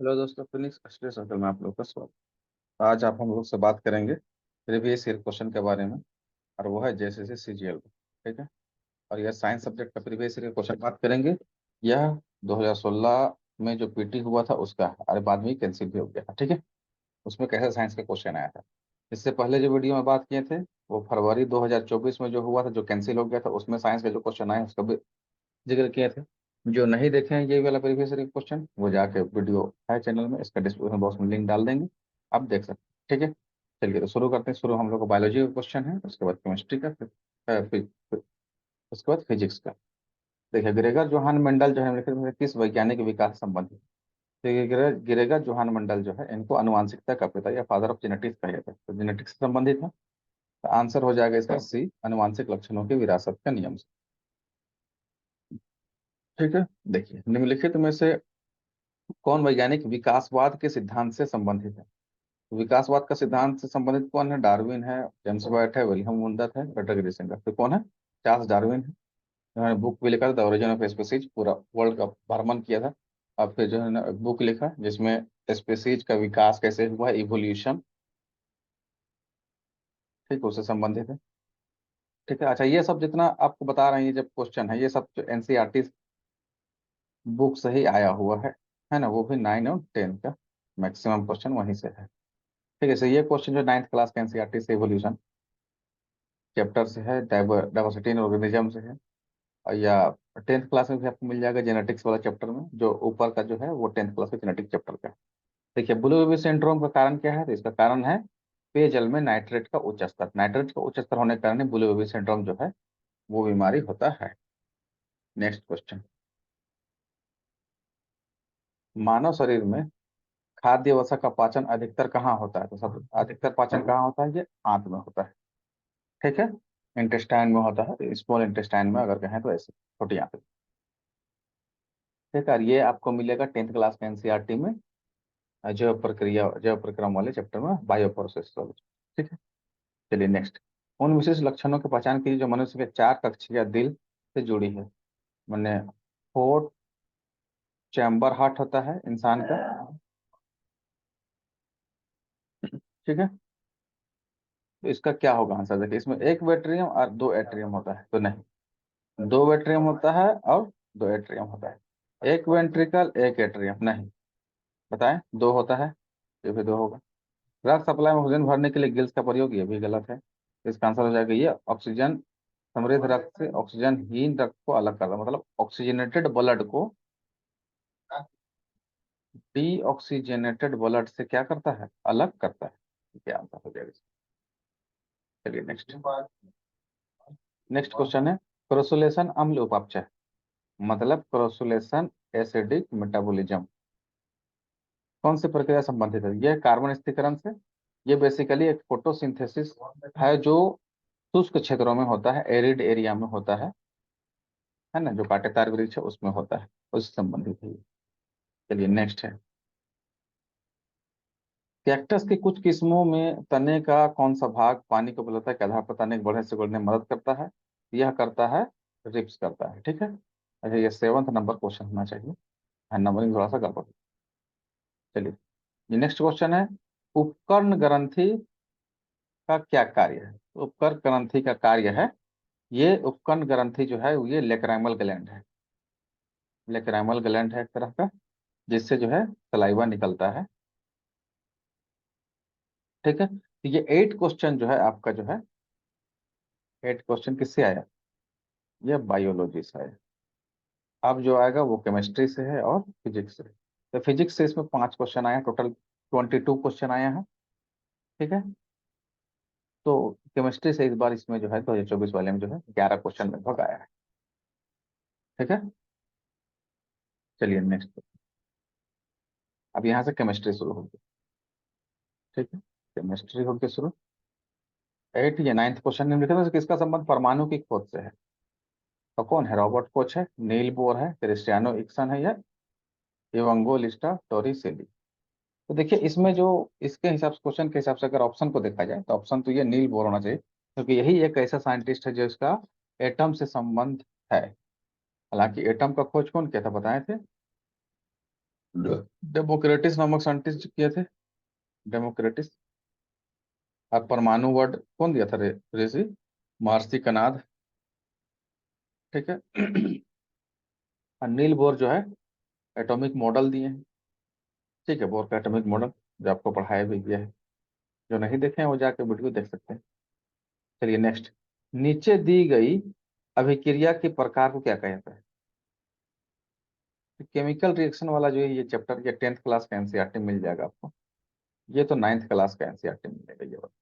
Hello दोस्तों, Phoenix study circle में आप लोग का स्वागत। आज आप हम लोग से बात करेंगे प्रीवियस ईयर क्वेश्चन के बारे में। और वो है जेएसएससी सीजीएल का। ठीक है। और यह साइंस सब्जेक्ट का प्रीवियस ईयर क्वेश्चन बात करेंगे। यह 2016 में जो पीटी हुआ था उसका है, और बाद में कैंसिल भी हो गया था। ठीक है। उसमें कैसे साइंस का क्वेश्चन आया था। इससे पहले जो वीडियो में बात किए थे वो फरवरी 2024 में जो हुआ था, जो कैंसिल हो गया था, उसमें साइंस का जो क्वेश्चन आया उसका भी जिक्र किए थे। जो नहीं देखे हैं ये वाला प्रीवियस ईयर क्वेश्चन, वो जाके वीडियो है चैनल में, इसका डिस्क्रिप्शन बॉक्स में लिंक डाल देंगे, आप देख सकते हैं। ठीक है। चलिए तो शुरू करते हैं। शुरू हम लोग का बायोलॉजी का क्वेश्चन है, उसके बाद केमिस्ट्री का, फिर उसके बाद फिजिक्स का। देखिए, ग्रेगर जोहान मेंडल जो है निम्नलिखित में से किस वैज्ञानिक विकास से संबंधित है? तो ये ग्रेगर जोहान मेंडल जो है, इनको अनुवांशिकता का पिता या फादर ऑफ जेनेटिक्स कहा जाता है, तो जेनेटिक्स से संबंधित है। तो आंसर हो जाएगा इसका सी, अनुवांशिक लक्षणों की विरासत का नियम से। ठीक है। देखिए, निम्नलिखित में से कौन वैज्ञानिक विकासवाद के सिद्धांत से संबंधित है? तो विकासवाद का सिद्धांत से संबंधित कौन है? डार्विन है, जेम्स वाइट है, विलियम वुंडत है, फ्रेडरिक रीसिंगर। तो कौन है? चार्ल्स डार्विन है। उन्होंने बुक भी लिखा था, द ओरिजिन ऑफ स्पीसीज, पूरा वर्ल्ड का भ्रमण किया था। और फिर जो है ना बुक लिखा जिसमें स्पीसीज का विकास कैसे हुआ है, इवोल्यूशन। ठीक, उससे संबंधित है। ठीक है। अच्छा, ये सब जितना आपको बता रहे हैं, ये जब क्वेश्चन है, ये सब जो एनसीईआरटी बुक से ही आया हुआ है ना? वो भी 9 और 10 का मैक्सिमम क्वेश्चन वहीं से है। ठीक है। सो ये क्वेश्चन जो 9th क्लास के एनसीईआरटी से इवोल्यूशन चैप्टर से है, डाइवर्सिटी इन ऑर्गेनिज्म से है। और या 10th क्लास में भी आपको मिल जाएगा जेनेटिक्स वाला चैप्टर में, जो ऊपर का जो है वो 10th क्लास के जेनेटिक्स चैप्टर का है। देखिए, ब्लू बेबी सिंड्रोम का कारण क्या है? तो इसका कारण है पेयजल में नाइट्रेट का उच्च स्तर। नाइट्रेट का उच्च स्तर होने के कारण ब्लू बेबी सिंड्रोम जो है वो बीमारी होता है। Next question. मानव शरीर में खाद्य वसा का पाचन अधिकतर कहाँ होता है? तो सब अधिकतर पाचन कहाँ होता है? ये आंत में होता है। ठीक है। इंटेस्टाइन में होता है, स्मॉल इंटेस्टाइन में अगर कहें तो, ऐसे छोटी आंत में। ठीक है। और ये आपको मिलेगा 10th क्लास के एनसीईआरटी में, जैव प्रक्रम वाले चैप्टर में, बायो प्रोसेस। ठीक है। चलिए नेक्स्ट। उन विशेष लक्षणों की पहचान कीजिए जो मनुष्य के चार कक्षीय दिल से जुड़ी है। मैंने फोर्थ चैम्बर हार्ट होता है इंसान का। ठीक है। तो इसका क्या होगा आंसर? देखिए, इसमें एक वेट्रियम और दो एट्रियम होता है, तो नहीं, दो वेट्रियम होता है और दो एट्रियम होता है। एक वेंट्रिकल, एक एट्रियम, नहीं। बताएं, दो होता है, ये भी दो होगा। रक्त सप्लाई में ऑक्सीजन भरने के लिए गिल्स का प्रयोग, ये भी गलत है। इसका आंसर हो जाएगा ये, ऑक्सीजन समृद्ध रक्त से ऑक्सीजनहीन रक्त को अलग करता है, मतलब ऑक्सीजनेटेड ब्लड को डीऑक्सीजनेटेड ब्लड से क्या करता है? अलग करता है। क्या आंसर हो जाएगा? चलिए नेक्स्ट। नेक्स्ट क्वेश्चन है, क्रोसुलेशन अम्ल उपापचय मतलब क्रोसुलेशन एसिडिक मेटाबॉलिज्म कौन सी प्रक्रिया संबंधित है? यह कार्बन स्थिरीकरण से। ये बेसिकली एक फोटोसिंथेसिस है जो शुष्क क्षेत्रों में होता है, एरिड एरिया में होता है ना, जो कांटेदार वृक्ष है उसमें होता है, उससे संबंधित है ये। चलिए नेक्स्ट है, कैक्टस की कुछ किस्मों में तने का कौन सा भाग पानी की उपलब्धता के आधार पर तने के बढ़ने से बढ़ने में मदद करता है? यह करता है, रिप्स करता है। ठीक है। अच्छा, ये 7th नंबर क्वेश्चन होना चाहिए, नंबरिंग थोड़ा सा गड़बड़। चलिए, ये नेक्स्ट क्वेश्चन है, उपकर्ण ग्रंथि का क्या कार्य है? उपकर्ण ग्रंथि का कार्य है, ये उपकर्ण ग्रंथि जो है ये लेक्राइमल ग्लैंड है। लेक्राइमल ग्लैंड है एक तरह का, जिससे जो है सलाइवा निकलता है। ठीक है। तो ये 8 क्वेश्चन जो है आपका जो है, 8 क्वेश्चन किससे आया? ये बायोलॉजी से आया। अब जो आएगा वो केमिस्ट्री से है और फिजिक्स से। तो फिजिक्स से इसमें 5 क्वेश्चन आया, टोटल 22 क्वेश्चन आया है। ठीक है। तो केमिस्ट्री से इस बार इसमें जो है 2024 वाले में जो है 11 क्वेश्चन लगभग आया है। ठीक है। चलिए नेक्स्ट। अब यहाँ से केमिस्ट्री शुरू होगी। ठीक है। केमिस्ट्री होगी शुरू। 8 या 9th क्वेश्चन में लिखा था, किसका संबंध परमाणु की खोज से है? तो कौन है? रॉबर्ट कोच है, नील बोर है, क्रिस्टियानो इक्सन है, या इवंगोलिस्टा टोरिसेली? तो देखिए, इसमें जो इसके हिसाब से, क्वेश्चन के हिसाब से अगर ऑप्शन को देखा जाए तो ऑप्शन तो ये नील बोर होना चाहिए, क्योंकि यही एक ऐसा साइंटिस्ट है जो इसका एटम से संबंध है। हालांकि एटम का खोज कौन किया था बताए थे? डेमोक्रेटिस नामक साइंटिस्ट किए थे, डेमोक्रेटिस। अब परमाणु वर्ड कौन दिया था ऋषि? महर्षि कनाद। ठीक है। और नील बोर जो है एटॉमिक मॉडल दिए हैं। ठीक है, बोर का एटॉमिक मॉडल जो आपको पढ़ाया भी गया है, जो नहीं देखे हैं वो जाके वीडियो देख सकते हैं। चलिए नेक्स्ट। नीचे दी गई अभिक्रिया के प्रकार को क्या कहते हैं? केमिकल रिएक्शन वाला जो है ये चैप्टर, ये 10th क्लास का एनसीईआरटी मिल जाएगा आपको। ये तो 9th क्लास का एनसीईआरटी मिलेगा ये वाला।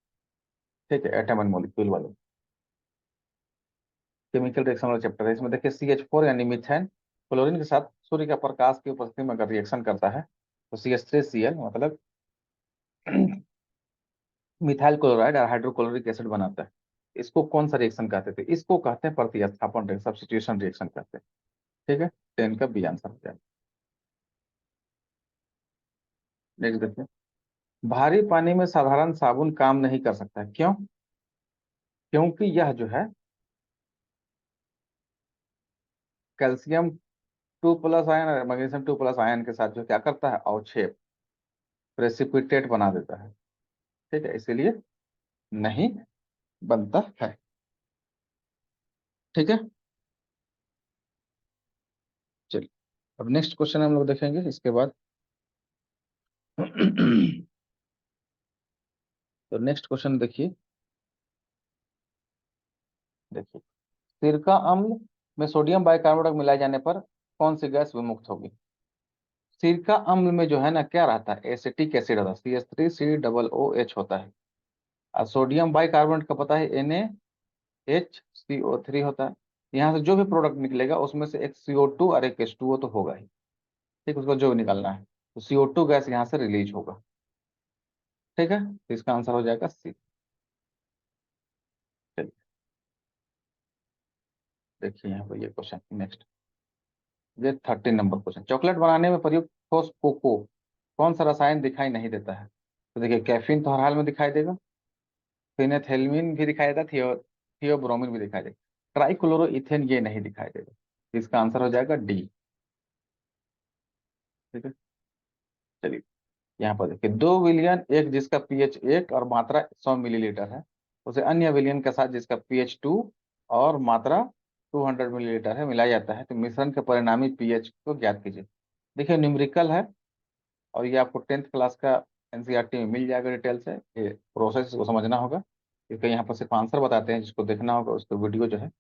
ठीक है, एटम एंड मॉलिक्यूल वाले केमिकल रिएक्शन वाला चैप्टर है। इसमें देखिए CH4 यानी मीथेन क्लोरीन के साथ सूर्य का प्रकाश की उपस्थिति में अगर रिएक्शन करता है तो CH3Cl मतलब मिथाइल क्लोराइड और हाइड्रोक्लोरिक एसिड बनाता है। इसको कौन सा रिएक्शन कहते थे? इसको कहते हैं प्रतिस्थापन रिएक्शन, सब्स्टिट्यूशन रिएक्शन कहते हैं। ठीक है, 10 का बी आंसर हो जाएगा। नेक्स्ट देखिए। भारी पानी में साधारण साबुन काम नहीं कर सकता है, क्यों? क्योंकि यह जो है कैल्शियम 2+ आयन और मैग्नीशियम 2+ आयन के साथ जो क्या करता है, अवक्षेप, प्रेसिपिटेट बना देता है। ठीक है, इसीलिए नहीं बनता है। ठीक है, चलिए अब नेक्स्ट क्वेश्चन हम लोग देखेंगे इसके बाद। तो नेक्स्ट क्वेश्चन देखिए। देखिए, सिरका अम्ल में सोडियम बाइकार्बोनेट मिलाए जाने पर कौन सी गैस विमुक्त होगी? सिरका अम्ल में जो है ना क्या रहता है, एसिटिक एसिड होता है, CH3COOH होता है। और सोडियम बाइकार्बोनेट का पता है NaHCO3 होता है। यहाँ से जो भी प्रोडक्ट निकलेगा उसमें से एक CO2 और एक H2O तो होगा ही। ठीक, उसको जो भी निकालना है तो CO2 गैस यहाँ से रिलीज होगा। ठीक है, तो इसका आंसर हो जाएगा सी। चलिए देखिए यहाँ पर ये क्वेश्चन नेक्स्ट। ये 13 नंबर क्वेश्चन। चॉकलेट बनाने में प्रयुक्त ठोस कोको कौन सा रसायन दिखाई नहीं देता है? तो देखिए, कैफीन तो हर हाल में दिखाई देगा, फिनेथेलमिन भी दिखाई देता, थियोब्रोमिन भी दिखाई देगा, ट्राइक्लोरोइथेन ये नहीं दिखाई देगा। तो इसका आंसर हो जाएगा डी। ठीक है, चलिए यहाँ पर देखिए, दो विलियन एक जिसका पीएच 1 और मात्रा 100 मिलीलीटर है, उसे अन्य विलियन के साथ जिसका पीएच 2 और मात्रा 200 मिलीलीटर है मिलाया जाता है, तो मिश्रण के परिणामी पीएच को ज्ञात कीजिए। देखिए न्यूमेरिकल है और ये आपको 10th क्लास का एनसीईआरटी में मिल जाएगा डिटेल से। ये प्रोसेस को समझना होगा, क्योंकि यहाँ पर सिर्फ आंसर बताते हैं, जिसको देखना होगा उसको वीडियो जो है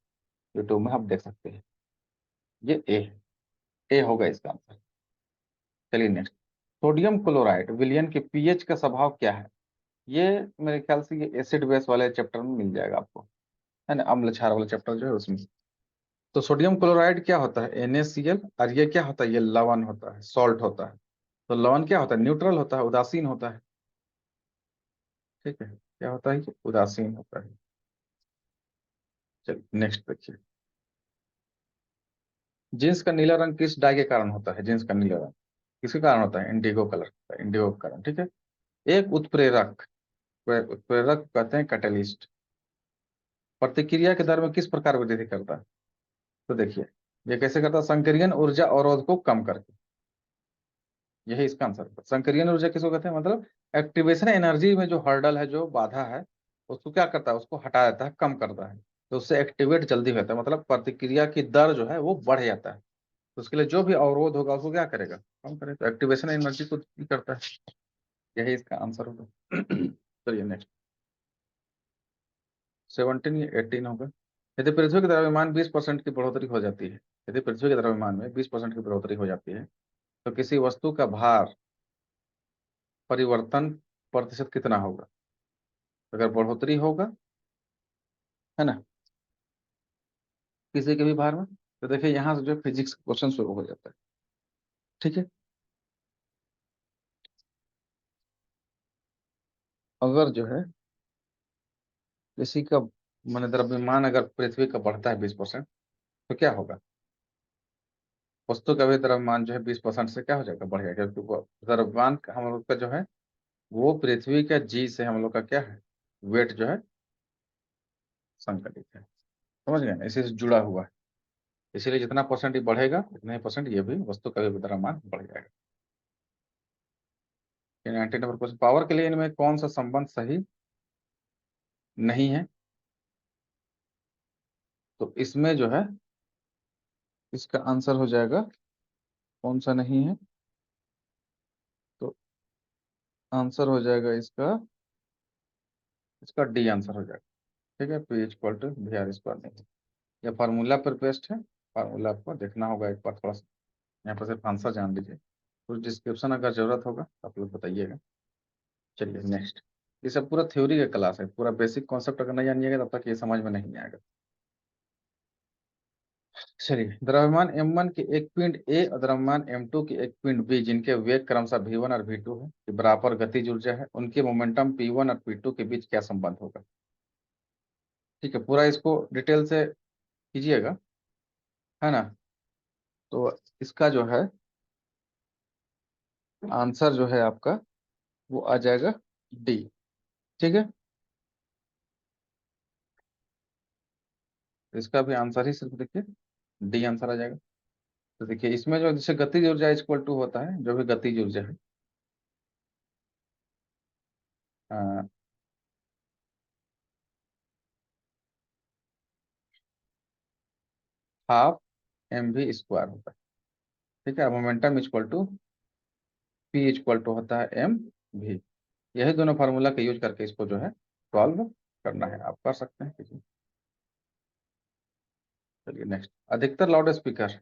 यूट्यूब में आप देख सकते हैं। ये ए होगा इसका आंसर। चलिए नेक्स्ट। सोडियम क्लोराइड विलयन के पीएच का स्वभाव क्या है? ये मेरे ख्याल से ये एसिड बेस वाले चैप्टर में मिल जाएगा आपको, है ना, अम्ल क्षार वाला चैप्टर जो है उसमें। तो सोडियम क्लोराइड क्या होता है, NaCl, और ये क्या होता है, ये लवण होता है, सॉल्ट होता है। तो लवण क्या होता है, न्यूट्रल होता है, उदासीन होता है। ठीक है, क्या होता है, ये उदासीन होता है। चलिए नेक्स्ट देखिए। जींस का नीला रंग किस डाई के कारण होता है? जींस का नीला रंग किसके कारण होता है? इंडिगो कलर, इंडिगो के कारण। ठीक है। एक उत्प्रेरक, उत्प्रेरक कहते हैं कैटलिस्ट, प्रतिक्रिया के दर में किस प्रकार वृद्धि करता है? तो देखिए, ये कैसे करता है, संक्रियन ऊर्जा अवरोध को कम करके। यही इसका आंसर है। संक्रियन ऊर्जा किसको कहते हैं, मतलब एक्टिवेशन एनर्जी में जो हर्डल है, जो बाधा है, उसको क्या करता है, उसको हटा देता है, कम करता है। तो उससे एक्टिवेट जल्दी होता है, मतलब प्रतिक्रिया की दर जो है वो बढ़ जाता है। तो उसके लिए जो भी अवरोध होगा उसको क्या करेगा, कम करेगा। तो एक्टिवेशन एनर्जी को करता है। यही इसका आंसर होगा। चलिए नेक्स्ट। 17 या 18 होगा। यदि पृथ्वी के द्रव्यमान 20% की बढ़ोतरी हो जाती है, यदि पृथ्वी के द्रव्यमान में 20% की बढ़ोतरी हो जाती है, तो किसी वस्तु का भार परिवर्तन प्रतिशत कितना होगा? अगर बढ़ोतरी होगा, है ना, किसी के भी भार में, तो देखिए यहाँ से जो फिजिक्स क्वेश्चन शुरू हो जाता है। ठीक है, अगर जो है किसी का मान द्रव्यमान अगर पृथ्वी का बढ़ता है 20%, तो क्या होगा, वस्तु का भी द्रव्यमान जो है 20% से क्या हो जाएगा, बढ़ जाएगा, क्योंकि वो द्रव्यमान हम लोग का जो है वो पृथ्वी का जी से हम लोग का क्या है, वेट जो है संकलित है। समझ गए ना? इसी से जुड़ा हुआ है। इसीलिए जितना परसेंट ये बढ़ेगा उतना ही परसेंट ये भी वस्तु का भी द्रव्यमान बढ़ जाएगा। 90 नंबर क्वेश्चन, पावर के लिए इनमें कौन सा संबंध सही नहीं है? तो इसमें जो है इसका आंसर हो जाएगा, कौन सा नहीं है? तो आंसर हो जाएगा इसका, इसका डी आंसर हो जाएगा। ठीक है, P equal to V R square नहीं है। यह फार्मूला पर बेस्ड है, फार्मूला आपको देखना होगा एक बार थोड़ा सा, यहाँ पर सिर्फ आंसर जान लीजिए। कुछ डिस्क्रिप्शन अगर जरूरत होगा तो आप लोग बताइएगा। चलिए नेक्स्ट। ये सब पूरा थ्योरी का क्लास है, पूरा बेसिक कॉन्सेप्ट अगर नहीं जानिएगा तब तक ये समझ में नहीं आएगा। चलिए, द्रव्यमान m1 के एक पिंड A और द्रव्यमान m2 के एक पिंड B, जिनके वेग क्रमशः v1 और v2 है, कि बराबर गतिज ऊर्जा है, उनके मोमेंटम p1 और p2 के बीच क्या संबंध होगा? ठीक है, पूरा इसको डिटेल से कीजिएगा, है ना? तो इसका जो है आंसर जो है आपका वो आ जाएगा डी। ठीक है, तो इसका भी आंसर ही सिर्फ देखिए डी आंसर आ जाएगा। तो देखिए इसमें जो जैसे गतिज ऊर्जा इक्वल टू होता है, जो भी गतिज ऊर्जा है, हाफ एम वी स्क्वायर होता है। ठीक है, momentum equal to P equal to होता है एम भी। यही दोनों फार्मूला का यूज करके इसको जो है सॉल्व करना है, आप कर सकते हैं किसी। चलिए नेक्स्ट। अधिकतर लाउड स्पीकर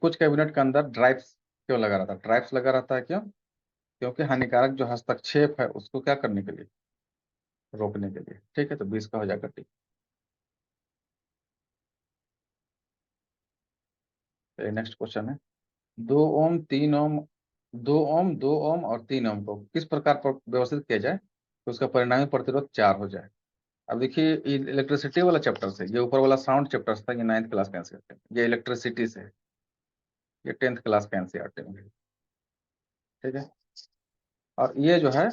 कुछ कैबिनेट के अंदर ड्राइव्स क्यों लगा रहता है? ड्राइव्स लगा रहता है क्यों? क्योंकि हानिकारक जो हस्तक्षेप है उसको क्या करने के लिए? रोकने के लिए। ठीक है, तो 20 का हो जाएगा टी। नेक्स्ट क्वेश्चन है, 2 ओम 3 ओम, 2 ओम 2 ओम और 3 ओम को किस प्रकार पर व्यवस्थित किया जाए तो उसका परिणामी प्रतिरोध 4 हो जाए? अब देखिए, ये इलेक्ट्रिसिटी वाला चैप्टर से, ये ऊपर वाला साउंड चैप्टर था, ये 9th क्लास का एनसीईआरटी में, ये इलेक्ट्रिसिटी से है, ये 10th क्लास का एनसीईआरटी में है। ठीक है, और ये जो है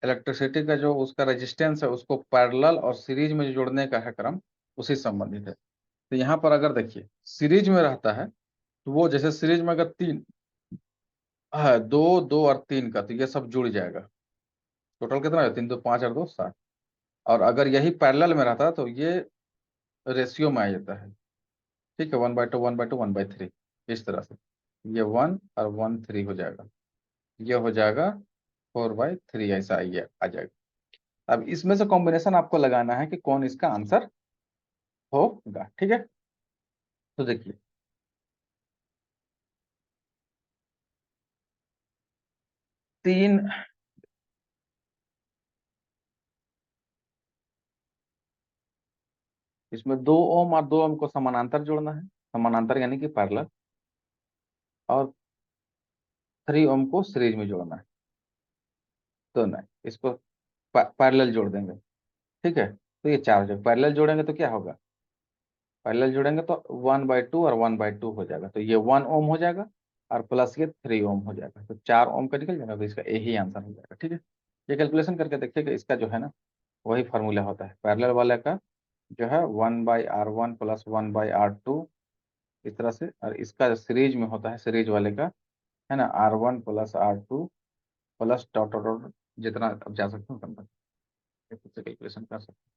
इलेक्ट्रिसिटी का जो उसका रेजिस्टेंस है उसको पैरेलल और सीरीज में जो जोड़ने का है क्रम, उसी से संबंधित है। तो यहाँ पर अगर देखिए सीरीज में रहता है, तो वो जैसे सीरीज में अगर तीन है, दो दो और तीन का, तो ये सब जुड़ जाएगा। टोटल कितना है? 3 2 5 और 2 7। और अगर यही पैरेलल में रहता तो ये रेशियो में आ जाता है। ठीक है, 1/2 1/2 1/3, इस तरह से ये 1 और 1 3 हो जाएगा, ये हो जाएगा 4/3, ऐसा ये आ जाएगा। अब इसमें से कॉम्बिनेशन आपको लगाना है कि कौन इसका आंसर होगा। ठीक है, तो देखिए तीन, इसमें 2 ओम और 2 ओम को समानांतर जोड़ना है, समानांतर यानी कि पैरेलल, और 3 ओम को सीरीज में जोड़ना है। तो नहीं, इसको पैरेलल जोड़ देंगे। ठीक है, तो ये 4 हो जाएगा। पैरेलल जोड़ेंगे तो क्या होगा? पैरेलल जोड़ेंगे तो 1/2 और 1/2 हो जाएगा, तो ये 1 ओम हो जाएगा, और प्लस ये 3 ओम हो जाएगा, तो 4 ओम का निकल जाएगा, तो इसका यही आंसर हो जाएगा। ठीक है, ये कैलकुलेशन करके देखिएगा, इसका जो है ना वही फार्मूला होता है पैरेलल वाले का, जो है 1/r1 प्लस 1/r2, इस तरह से। और इसका जो सीरीज में होता है, सीरीज वाले का है ना, r1 plus r2 plus dot dot dot, जितना अब जा सकते हो उतना कैलकुलेशन कर सकते हैं।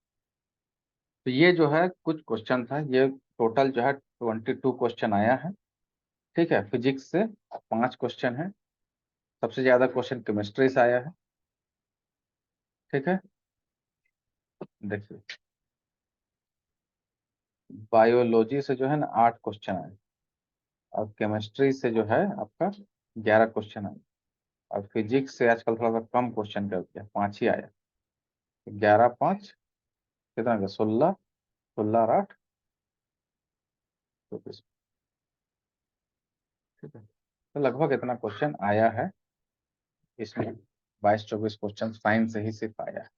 तो ये जो है कुछ क्वेश्चन था, ये टोटल जो है 22 क्वेश्चन आया है। ठीक है, फिजिक्स से 5 क्वेश्चन है, सबसे ज्यादा क्वेश्चन केमिस्ट्री से आया है। ठीक है, देखिए बायोलॉजी से जो है ना 8 क्वेश्चन आए, और केमिस्ट्री से जो है आपका 11 क्वेश्चन आए, और फिजिक्स से आजकल थोड़ा सा कम क्वेश्चन कर दिया, 5 ही आया। 11 5 कितना हो गया? 16, 16 और 8 24। ठीक है, तो लगभग इतना क्वेश्चन आया है इसमें, 22 24 क्वेश्चन साइंस से ही सिर्फ आया है।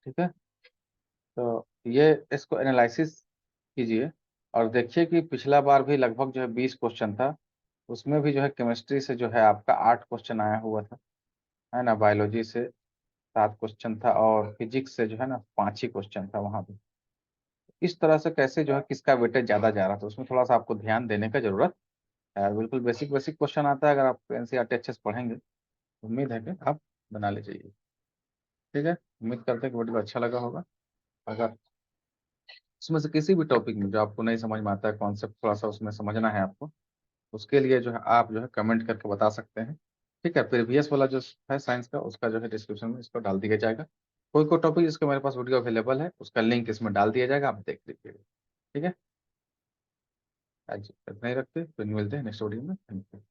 ठीक है, तो ये इसको एनालिसिस कीजिए, और देखिए कि पिछला बार भी लगभग जो है 20 क्वेश्चन था, उसमें भी जो है केमिस्ट्री से जो है आपका 8 क्वेश्चन आया हुआ था, है ना, बायोलॉजी से 7 क्वेश्चन था, और फिजिक्स से जो है ना 5 ही क्वेश्चन था वहां भी। इस तरह से कैसे जो है किसका वेटेज ज्यादा जा रहा था, उसमें थोड़ा सा आपको ध्यान देने का जरूरत यार बिल्कुल बेसिक बेसिक क्वेश्चन आता है, अगर आप एनसीईआरटी अच्छे से पढ़ेंगे तो उम्मीद है कि आप बना ले जाइए। ठीक है, उम्मीद करते हैं कि वीडियो अच्छा लगा होगा। अगर उसमें से किसी भी टॉपिक में जो आपको नहीं समझ में आता है, कॉन्सेप्ट थोड़ा सा उसमें समझना है आपको, उसके लिए जो है आप जो है कमेंट करके बता सकते हैं। ठीक है, प्रीवियस वाला जो है साइंस का, उसका जो है डिस्क्रिप्शन में इसको डाल दिया जाएगा। कोई कोई टॉपिक जिसका मेरे पास वीडियो अवेलेबल है, उसका लिंक इसमें डाल दिया जाएगा, आप देख लीजिएगा। ठीक है, आज इतना ही रखते हैं, फिर मिलते हैं नेक्स्ट वीडियो में। Thank you.